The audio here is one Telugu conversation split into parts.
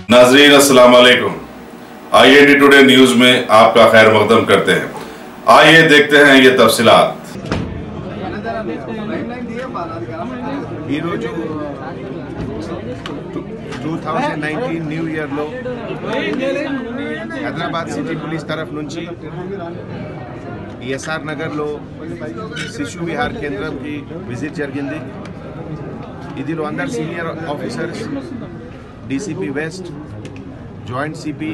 नाजरीन अस्सलाम वालेकुम। IND टुडे न्यूज में आपका खैर मकदम करते हैं। आइए देखते हैं ये तफसीलात। ఈరోజు 2019 న్యూ ఇయర్లో హైదరాబాద్ సిటీ పోలీస్ తరఫు నుంచి ఎస్ఆర్ నగర్లో శిశు విహార్ కేంద్రంకి విజిట్ జరిగింది. ఇదిలో అందరు senior officers, DCP west, joint CP,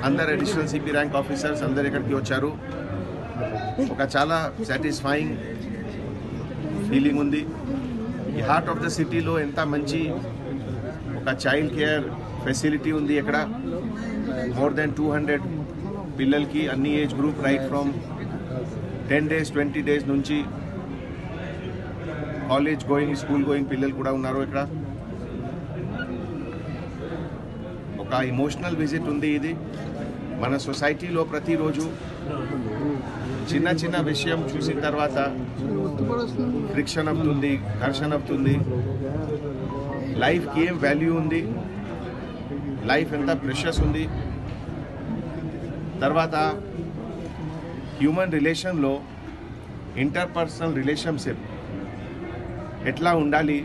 అందరు అడిషనల్ సిపి ర్యాంక్ ఆఫీసర్స్ అందరు ఇక్కడికి వచ్చారు. ఒక చాలా సాటిస్ఫైయింగ్ ఫీలింగ్ ఉంది. ఈ హార్ట్ ఆఫ్ ద సిటీలో ఎంత మంచి ఒక చైల్డ్ కేర్ ఫెసిలిటీ ఉంది. ఇక్కడ మోర్ దెన్ 200 పిల్లలకి అన్ని age group right from 10 days 20 days నుంచి కాలేజ్ గోయింగ్, స్కూల్ గోయింగ్ పిల్లలు కూడా ఉన్నారు. ఇక్కడ ఒక ఇమోషనల్ విజిట్ ఉంది. ఇది మన సొసైటీలో ప్రతిరోజు చిన్న చిన్న విషయం చూసిన తర్వాత ఫ్రిక్షన్ అవుతుంది, ఘర్షణ అవుతుంది. లైఫ్కి ఏం వాల్యూ ఉంది, లైఫ్ ఎంత ప్రెషస్ ఉంది. తర్వాత హ్యూమన్ రిలేషన్లో ఇంటర్పర్సనల్ రిలేషన్షిప్ ఎట్లా ఉండాలి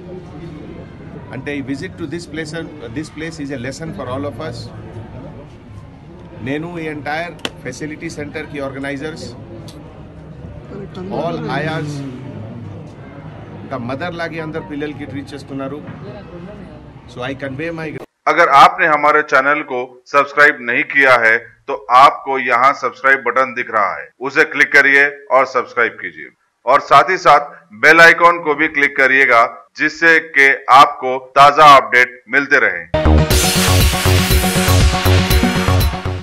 అంటే ఈ visit to this place is a lesson for all of us. నేను ఈ ఎంటైర్ ఫెసిలిటీ సెంటర్కి ఆర్గనైజర్స్, ఆల్ ఆయాస్ का मदर लागे अंदर पिల్లल की ट्रीट చేస్తున్నారు. So I convey my. अगर आपने हमारे चैनल को सब्सक्राइब नहीं किया है तो आपको यहाँ सब्सक्राइब बटन दिख रहा है, उसे क्लिक करिए और सब्सक्राइब कीजिए और साथ ही साथ बेल आइकॉन को भी क्लिक करिएगा जिससे कि आपको ताजा अपडेट मिलते रहे।